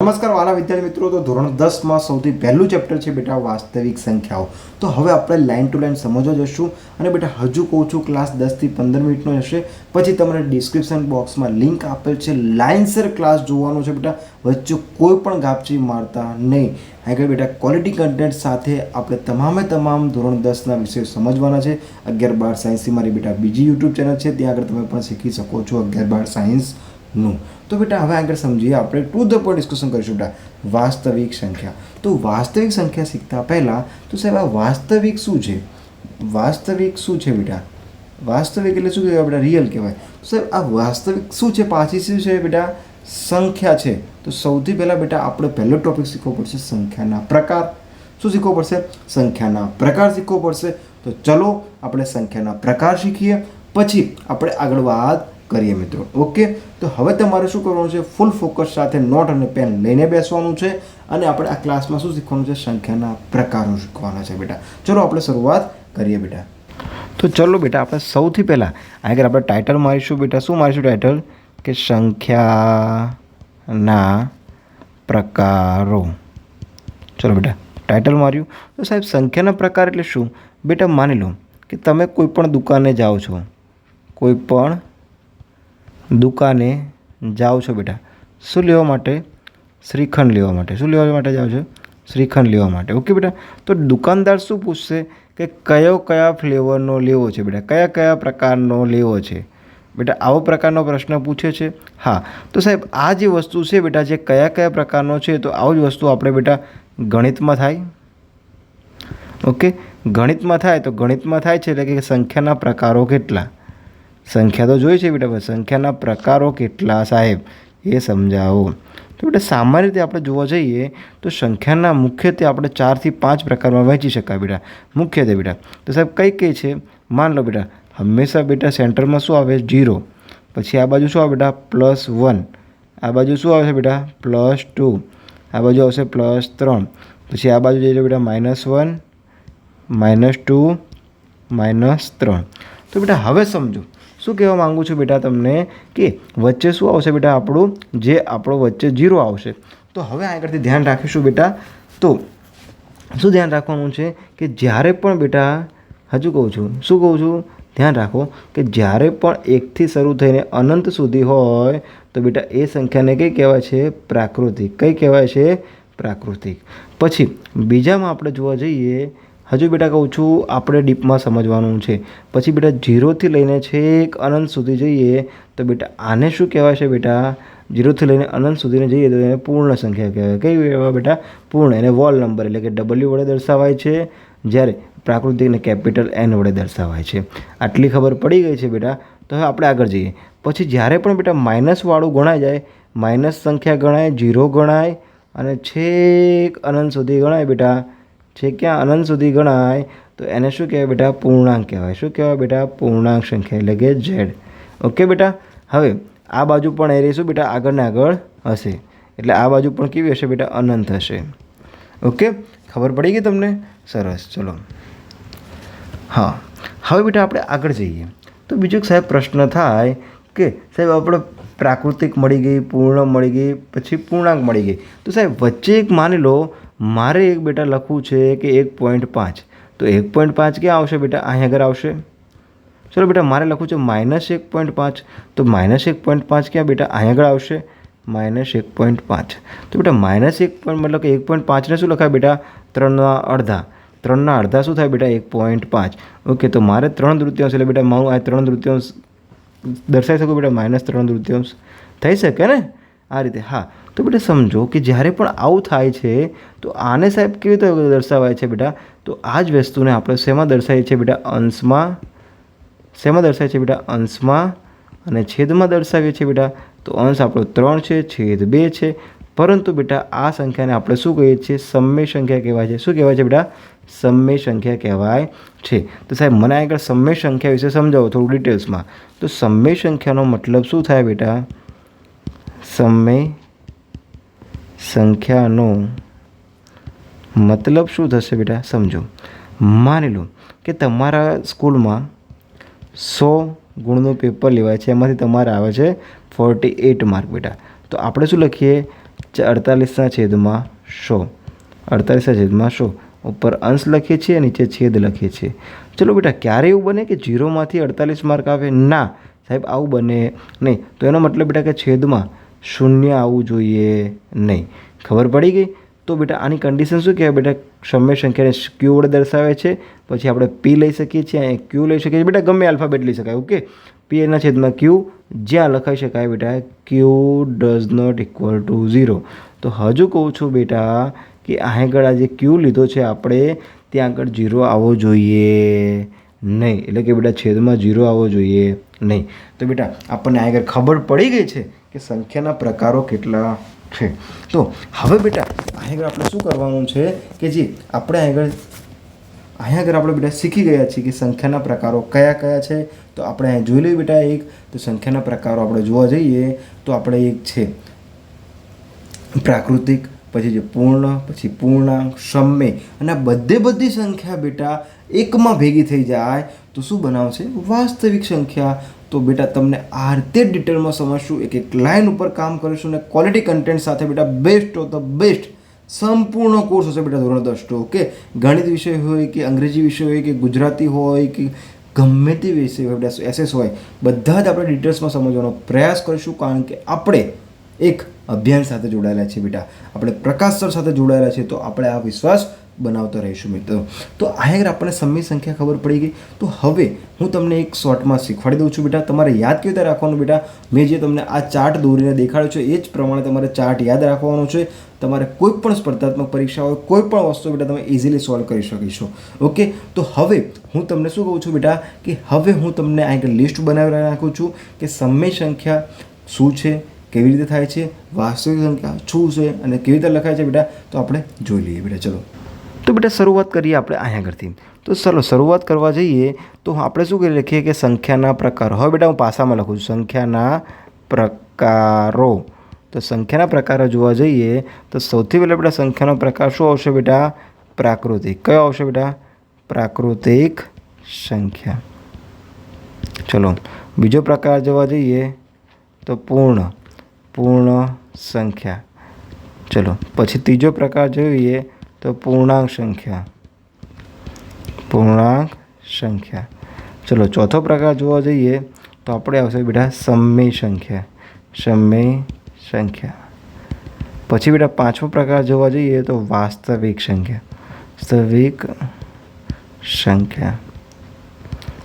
નમસ્કાર વાલા વિદ્યાર્થી મિત્રો, તો ધોરણ 10માં સૌથી પહેલું ચેપ્ટર છે બેટા વાસ્તવિક સંખ્યાઓ. તો હવે આપણે લાઈન ટુ લાઈન સમજવા જશું. અને બેટા હજુ કહું છું, ક્લાસ 10 થી 15 મિનિટનો હશે. પછી તમને ડિસ્ક્રિપ્શન બોક્સમાં લિંક આપેલ છે, લાઇનસર ક્લાસ જોવાનો છે બેટા. વચ્ચે કોઈ પણ ગાપચી મારતા નહીં. આગળ બેટા ક્વોલિટી કન્ટેન્ટ સાથે આપણે તમામ ધોરણ 10ના વિષયો સમજવાના છે. 11-12 સાયન્સની મારી બેટા બીજી યુટ્યુબ ચેનલ છે, ત્યાં આગળ તમે પણ શીખી શકો છો 11-12 સાયન્સનું. તો બેટા હવે આગળ સમજીએ, આપણે ટુ ધ પોઈન્ટ ડિસ્કશન કરીશું બેટા વાસ્તવિક સંખ્યા. તો વાસ્તવિક સંખ્યા શીખતા પહેલાં તો સાહેબ આ વાસ્તવિક શું છે? વાસ્તવિક શું છે બેટા? વાસ્તવિક એટલે શું કહેવાય બેટા? રિયલ કહેવાય. તો સાહેબ આ વાસ્તવિક શું છે? પાછી શું છે બેટા? સંખ્યા છે. તો સૌથી પહેલાં બેટા આપણે પહેલો ટોપિક શીખવો પડશે સંખ્યાના પ્રકાર. શું શીખવો પડશે? સંખ્યાના પ્રકાર શીખવો પડશે. તો ચલો આપણે સંખ્યાના પ્રકાર શીખીએ, પછી આપણે આગળ વાત કરીએ મિત્રો. ઓકે, તો હવે તમારે શું કરવાનું છે? ફૂલ ફોકસ સાથે નોટ અને પેન લઈને બેસવાનું છે. અને આપણે આ ક્લાસમાં શું શીખવાનું છે? સંખ્યાના પ્રકારો શીખવાના છે બેટા. ચલો આપણે શરૂઆત કરીએ બેટા. તો ચલો બેટા, આપણે સૌથી પહેલાં આગળ આપણે ટાઇટલ મારીશું બેટા. શું મારીશું ટાઇટલ? કે સંખ્યાના પ્રકારો. ચલો બેટા, ટાઇટલ માર્યું. તો સાહેબ સંખ્યાના પ્રકાર એટલે શું બેટા? માની લો કે તમે કોઈ પણ દુકાને જાઓ છો, કોઈ પણ દુકાને જાઓ છો બેટા. શું લેવા માટે? શ્રીખંડ લેવા માટે. શું લેવા માટે જાઓ છો? શ્રીખંડ લેવા માટે. ઓકે બેટા, તો દુકાનદાર શું પૂછશે કે કયા ફ્લેવરનો લેવો છે બેટા? કયા પ્રકારનો લેવો છે બેટા? આવો પ્રકારનો પ્રશ્ન પૂછે છે. હા, તો સાહેબ આ જે વસ્તુ છે બેટા, જે કયા પ્રકારનો છે, તો આવું જ વસ્તુ આપણે બેટા ગણિતમાં થાય. ઓકે, ગણિતમાં થાય. તો ગણિતમાં થાય છે એટલે કે સંખ્યાના પ્રકારો કેટલા? સંખ્યા તો જોઈ છે બેટા, પણ સંખ્યાના પ્રકારો કેટલા સાહેબ એ સમજાવો. તો બેટા સામાન્ય રીતે આપણે જોવા જઈએ તો સંખ્યાના મુખ્યત્વે આપણે 4 થી 5 પ્રકારમાં વહેંચી શકાય બેટા. મુખ્યત્વે બેટા તો સાહેબ કઈ છે? માન લો બેટા, હંમેશા બેટા સેન્ટરમાં શું આવે? 0. પછી આ બાજુ શું આવે બેટા? +1. આ બાજુ શું આવશે બેટા? +2. આ બાજુ આવશે +3. પછી આ બાજુ જઈ લો બેટા -1, -2, -3. તો બેટા હવે સમજો શું કહેવા માગું છું બેટા તમને, કે વચ્ચે શું આવશે બેટા? આપણો વચ્ચે 0 આવશે. તો હવે આગળથી ધ્યાન રાખીશું બેટા. તો શું ધ્યાન રાખવાનું છે? કે જ્યારે પણ બેટા, હજુ કહું છું, શું કહું છું? ધ્યાન રાખો કે જ્યારે પણ 1થી શરૂ થઈને અનંત સુધી હોય તો બેટા એ સંખ્યાને કઈ કહેવાય છે? પ્રાકૃતિક. કઈ કહેવાય છે? પ્રાકૃતિક. પછી બીજામાં આપણે જોવા જઈએ, હજુ બેટા કહું છું, આપણે ડીપમાં સમજવાનું છે. પછી બેટા 0થી લઈને છેક અનંત સુધી જઈએ તો બેટા આને શું કહેવાય છે બેટા? 0થી લઈને અનંત સુધીને જઈએ તો એને પૂર્ણ સંખ્યા કહેવાય. કઈ કહેવાય બેટા? પૂર્ણ. એને વોલ નંબર એટલે કે W વડે દર્શાવાય છે, જ્યારે પ્રાકૃતિકને કેપિટલ N વડે દર્શાવાય છે. આટલી ખબર પડી ગઈ છે બેટા. તો હવે આપણે આગળ જઈએ. પછી જ્યારે પણ બેટા માઇનસવાળું ગણાય જાય, માઇનસ સંખ્યા ગણાય, 0 ગણાય અને છેક અનંત સુધી ગણાય બેટા, છે ક્યાં? અનંત સુધી ગણાય તો એને શું કહેવાય બેટા? પૂર્ણાંક કહેવાય. શું કહેવાય બેટા? પૂર્ણાંક સંખ્યા એટલે કે Z. ઓકે બેટા, હવે આ બાજુ પણ એ રહીશું બેટા, આગળ ને આગળ હશે. એટલે આ બાજુ પણ કેવી હશે બેટા? અનંત હશે. ઓકે, ખબર પડી ગઈ તમને? સરસ. ચલો હા, હવે બેટા આપણે આગળ જઈએ. તો બીજો એક સાહેબ પ્રશ્ન થાય કે સાહેબ આપણે પ્રાકૃતિક મળી ગઈ, પૂર્ણ મળી ગઈ, પછી પૂર્ણાંક મળી ગઈ. તો સાહેબ વચ્ચે એક માની લો મારે એક બેટા લખવું છે કે 1.5. તો 1.5 ક્યાં આવશે બેટા? અહીં આગળ આવશે. ચલો બેટા મારે લખવું છે -1.5. તો -1.5 ક્યાં બેટા? અહીં આગળ આવશે. -1.5. તો બેટા -1 મતલબ કે 1.5ને શું લખાય બેટા? 3/2. 3/2 શું થાય બેટા? 1.5. ઓકે, તો મારે 3/3 એટલે બેટા મારું આ 3/3 દર્શાવી શકું બેટા? -3/3 થઈ શકે ને આ રીતે? હા, તો બેટા સમજો કે જ્યારે પણ આવું થાય છે તો આને સાહેબ કેવી રીતે દર્શાવાય છે બેટા? તો આ જ વસ્તુને આપણે શેમાં દર્શાવીએ છીએ બેટા? અંશમાં. શેમાં દર્શાવીએ છીએ બેટા? અંશમાં અને છેદમાં દર્શાવીએ છીએ બેટા. તો અંશ આપણો 3 છે, છેદ 2 છે. પરંતુ બેટા આ સંખ્યાને આપણે શું કહીએ છીએ? સમય સંખ્યા કહેવાય છે. શું કહેવાય છે બેટા? સમય સંખ્યા કહેવાય છે. તો સાહેબ મને આગળ સમય સંખ્યા વિશે સમજાવો થોડું ડિટેલ્સમાં. તો સમય સંખ્યાનો મતલબ શું થાય બેટા? સમય સંખ્યાનો મતલબ શું થશે બેટા? સમજો. માની લો કે તમારા સ્કૂલમાં 100 ગુણનું પેપર લેવાય છે, એમાંથી તમારે આવે છે 48 માર્ક બેટા. તો આપણે શું લખીએ? 48ના છેદમાં 100, 48ના છેદમાં 100. ઉપર અંશ લખીએ છીએ, નીચે છેદ લખીએ છીએ. ચલો બેટા, ક્યારે એવું બને કે 0માંથી 48 માર્ક આવે? ના સાહેબ, આવું બને નહીં. તો એનો મતલબ બેટા કે છેદમાં 0 આવવું જોઈએ નહીં. ખબર પડી ગઈ? તો બેટા આની કન્ડિશન શું કહેવાય બેટા? સમય સંખ્યાને ક્યુ વડે દર્શાવે છે. પછી આપણે પી લઈ શકીએ છીએ, અહીંયા ક્યુ લઈ શકીએ છીએ. બેટા ગમે આલ્ફાબેટ લઈ શકાય. ઓકે, પી એના છેદમાં ક્યુ જ્યાં લખાઈ શકાય બેટા ક્યુ ડઝ નોટ ઇક્વલ ટુ 0. તો હજુ કહું છું બેટા કે આગળ આ જે ક્યુ લીધો છે આપણે, ત્યાં આગળ 0 આવવો જોઈએ નહીં. એટલે કે બેટા છેદમાં 0 આવવો જોઈએ નહીં. તો બેટા આપણને આગળ ખબર પડી ગઈ છે કે સંખ્યાના પ્રકારો કેટલા છે. તો હવે બેટા આગળ આપણે શું કરવાનું છે કે જે આપણે આગળ આપણે બેટા શીખી ગયા છીએ કે સંખ્યાના પ્રકારો કયા કયા છે. તો આપણે અહીં જોઈ લઈએ બેટા. એક તો સંખ્યાના પ્રકારો આપણે જોવા જઈએ તો આપણે એક છે પ્રાકૃતિક, પછી જે પૂર્ણ, પછી પૂર્ણાંક, સમય, અને આ બધી સંખ્યા બેટા એકમાં ભેગી થઈ જાય તો શું બનાવશે? વાસ્તવિક સંખ્યા. તો બેટા તમને આ રીતે ડિટેલમાં સમજશું, એક લાઈન ઉપર કામ કરીશું અને ક્વોલિટી કન્ટેન્ટ સાથે બેટા બેસ્ટ ઓફ ધ બેસ્ટ સંપૂર્ણ કોર્સ હશે બેટા ધોરણ 10 તો. ઓકે, ગણિત વિષય હોય કે અંગ્રેજી વિષય હોય કે ગુજરાતી હોય કે ગમે તે વિષય હોય બેટા, એસએસ હોય, બધા જ આપણે ડિટેલ્સમાં સમજવાનો પ્રયાસ કરીશું. કારણ કે આપણે એક અભિયાન સાથે જોડાયેલા છીએ બેટા, આપણે પ્રકાશ સર સાથે જોડાયેલા છીએ. તો આપણે આ વિશ્વાસ બનાવતા રહીશું મિત્રો. તો આગળ આપણને સમય સંખ્યા ખબર પડી ગઈ. તો હવે હું તમને એક શોર્ટમાં શીખવાડી દઉં છું બેટા. તમારે યાદ કેવી રીતે રાખવાનું બેટા? મેં જે તમને આ ચાર્ટ દોરીને દેખાડ્યો છે એ જ પ્રમાણે તમારે ચાર્ટ યાદ રાખવાનો છે. તમારે કોઈ પણ સ્પર્ધાત્મક પરીક્ષા હોય, કોઈ પણ વસ્તુ બેટા તમે ઇઝીલી સોલ્વ કરી શકીશો. ઓકે, તો હવે હું તમને શું કહું છું બેટા કે હવે હું તમને આગળ લિસ્ટ બનાવી નાખું છું કે સમય સંખ્યા શું છે, કેવી રીતે થાય છે, વાસ્તવિક સંખ્યા શું છે અને કેવી રીતે લખાય છે બેટા. તો આપણે જોઈ લઈએ બેટા. ચલો તો બેટા શરૂઆત કરીએ આપણે અહીંયા આગળથી. તો ચલો શરૂઆત કરવા જઈએ તો આપણે શું કરી લખીએ કે સંખ્યાના પ્રકારો. હવે બેટા હું પાસામાં લખું છું સંખ્યાના પ્રકારો. તો સંખ્યાના પ્રકારો જોવા જઈએ તો સૌથી પહેલાં બેટા સંખ્યાનો પ્રકાર શું આવશે બેટા? પ્રાકૃતિક. કયો આવશે બેટા? પ્રાકૃતિક સંખ્યા. ચલો બીજો પ્રકાર જોવા જઈએ તો પૂર્ણ સંખ્યા. ચલો પછી ત્રીજો પ્રકાર જોઈએ તો પૂર્ણાંક સંખ્યા. ચલો ચોથો પ્રકાર જોવા જઈએ તો આપણે આવશે બેટા સમય સંખ્યા. પછી બેટા પાંચમો પ્રકાર જોવા જઈએ તો વાસ્તવિક સંખ્યા.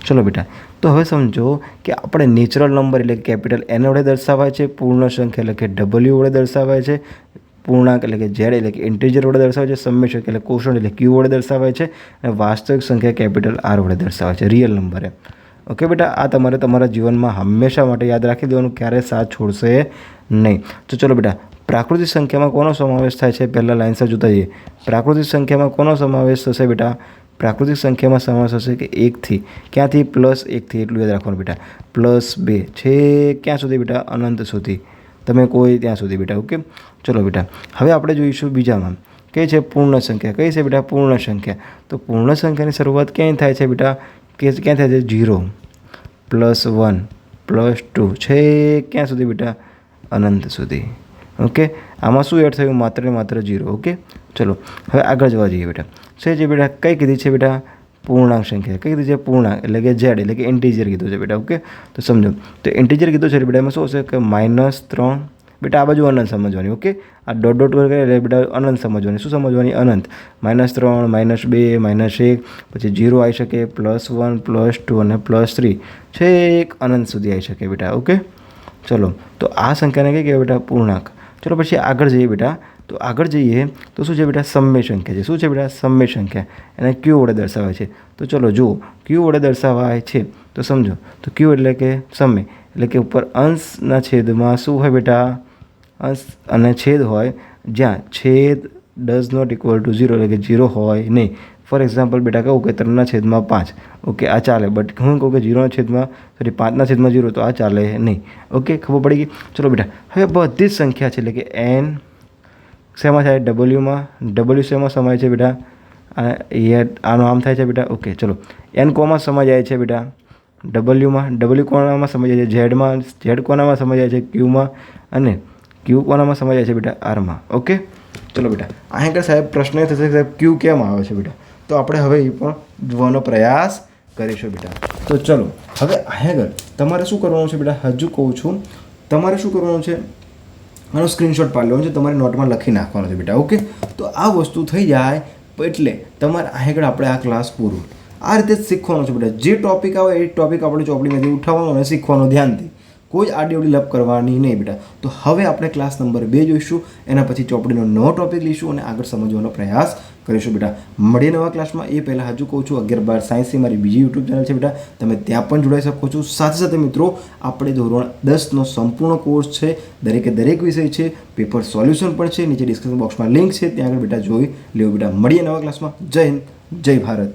ચલો બેટા, તો હવે સમજો કે આપણે નેચરલ નંબર એટલે કેપિટલ એન વડે દર્શાવાય છે, પૂર્ણ સંખ્યા એટલે કે ડબલ્યુ વડે દર્શાવાય છે, પૂર્ણાંક એટલે કે ઝેડ એટલે કે ઇન્ટીજર વડે દર્શાવાય છે, સમય સંખ્યા એટલે કોષણ એટલે ક્યુ વડે દર્શાવાય છે, અને વાસ્તવિક સંખ્યા કેપિટલ આર વડે દર્શાવાય છે, રિયલ નંબર એમ. ઓકે બેટા, આ તમારે તમારા જીવનમાં હંમેશા માટે યાદ રાખી દેવાનું, ક્યારેય સાથ છોડશે નહીં. તો ચલો બેટા, પ્રાકૃતિક સંખ્યામાં કોનો સમાવેશ થાય છે? પહેલાં લાઇન્સર જોતા જઈએ. પ્રાકૃતિક સંખ્યામાં કોનો સમાવેશ થશે બેટા? પ્રાકૃતિક સંખ્યામાં સમાવેશ થશે કે 1થી, ક્યાંથી? +1થી. એટલું યાદ રાખવાનું બેટા. +2 છે ક્યાં સુધી બેટા? અનંત સુધી. તમે કોઈ ત્યાં સુધી બેટા. ઓકે, ચલો બેટા, હવે આપણે જોઈશું બીજામાં કઈ છે? પૂર્ણ સંખ્યા. કઈ છે બેટા? પૂર્ણ સંખ્યા. તો પૂર્ણ સંખ્યાની શરૂઆત ક્યાંય થાય છે બેટા? કે ક્યાં થાય છે? 0 +1 +2 છે ક્યાં સુધી બેટા? અનંત સુધી. ઓકે, આમાં શું એડ થયું? માત્ર ને માત્ર 0. ઓકે, ચલો હવે આગળ જોવા જઈએ બેટા. છે જે બેટા કઈ કીધી છે બેટા? પૂર્ણાંક સંખ્યા. કઈ કીધી છે? પૂર્ણાંક એટલે કે ઝેડ એટલે કે ઇન્ટીજર કીધું છે બેટા. ઓકે, તો સમજો તો ઇન્ટીજર કીધું છે બેટા, એમાં શું હશે કે -3. બેટા આ બાજુ અનંત સમજવાની. ઓકે, આ ડોટ ડોટ કરે એટલે બેટા અનંત સમજવાની. શું સમજવાની? અનંત. -3 -2 -1 પછી 0 આવી શકે, +1 +2 અને +3 છે એક અનંત સુધી આવી શકે બેટા. ઓકે, ચલો તો આ સંખ્યાને કઈ કહેવાય બેટા? પૂર્ણાંક. ચલો પછી આગળ જઈએ બેટા. તો આગળ જઈએ તો શું છે બેટા? સમય સંખ્યા છે. શું છે બેટા? સમય સંખ્યા. એને ક્યુ વડે દર્શાવાય છે. તો ચલો જુઓ, ક્યુ વડે દર્શાવાય છે તો સમજો. તો ક્યુ એટલે કે સમય એટલે કે ઉપર અંશના છેદમાં શું હોય બેટા? અંશ અને છેદ હોય, જ્યાં છેદ ડઝ નોટ ઇક્વલ ટુ 0 એટલે કે 0 હોય નહીં. ફોર એક્ઝામ્પલ બેટા કહું કે 3/5. ઓકે, આ ચાલે. બટ હું કહું કે 5/0 તો આ ચાલે નહીં. ઓકે, ખબર પડી ગઈ. ચલો બેટા, હવે બધી જ સંખ્યા છે એટલે કે n શેમાં થાય? ડબલ્યુમાં. ડબલ્યુ શેમાં સમાય છે બેટા? આનું આમ થાય છે બેટા. ઓકે, ચલો n કોમાં સમાઈ જાય છે બેટા? ડબલ્યુમાં. ડબલ્યુ કોનામાં સમાઈ જાય છે? ઝેડમાં. ઝેડ કોનામાં સમાઈ જાય છે? ક્યુમાં. અને ક્યુ કોનામાં સમાઈ જાય છે બેટા? આરમાં. ઓકે, ચલો બેટા અહીં આગળ સાહેબ પ્રશ્ન એ થશે કે સાહેબ ક્યુ કેમ આવે છે બેટા? તો આપણે હવે એ પણ જોવાનો પ્રયાસ કરીશું બેટા. તો ચલો હવે અહીં આગળ તમારે શું કરવાનું છે બેટા? હજુ કહું છું, તમારે શું કરવાનું છે? આનો સ્ક્રીનશોટ પાડી લેવાનો છે, તમારે નોટમાં લખી નાખવાનો છે બેટા. ઓકે, તો આ વસ્તુ થઈ જાય એટલે તમારે અહીં આગળ આપણે આ ક્લાસ પૂરું. આ રીતે જ શીખવાનું છે બેટા. જે ટોપિક આવે એ ટોપિક આપણે ચોપડીમાંથી ઉઠાવવાનો અને શીખવાનો ધ્યાનથી, કોઈ આડી અવડી લપ કરવાની નહીં બેટા. તો હવે આપણે ક્લાસ નંબર 2 જોઈશું, એના પછી ચોપડીનો નવો ટોપિક લઈશું અને આગળ સમજવાનો પ્રયાસ કરીશું બેટા. મળીએ નવા ક્લાસમાં. એ પહેલાં હજુ કહું છું 11-12 સાયન્સની મારી બીજી યુટ્યુબ ચેનલ છે બેટા, તમે ત્યાં પણ જોડાઈ શકો છો. સાથે સાથે મિત્રો આપણે ધોરણ 10નો સંપૂર્ણ કોર્સ છે, દરેકે દરેક વિષય છે, પેપર સોલ્યુશન પણ છે, નીચે ડિસ્ક્રિપ્શન બોક્સમાં લિંક છે, ત્યાં આગળ બેટા જોઈ લેવો બેટા. મળીએ નવા ક્લાસમાં. જય હિન્દ, જય ભારત.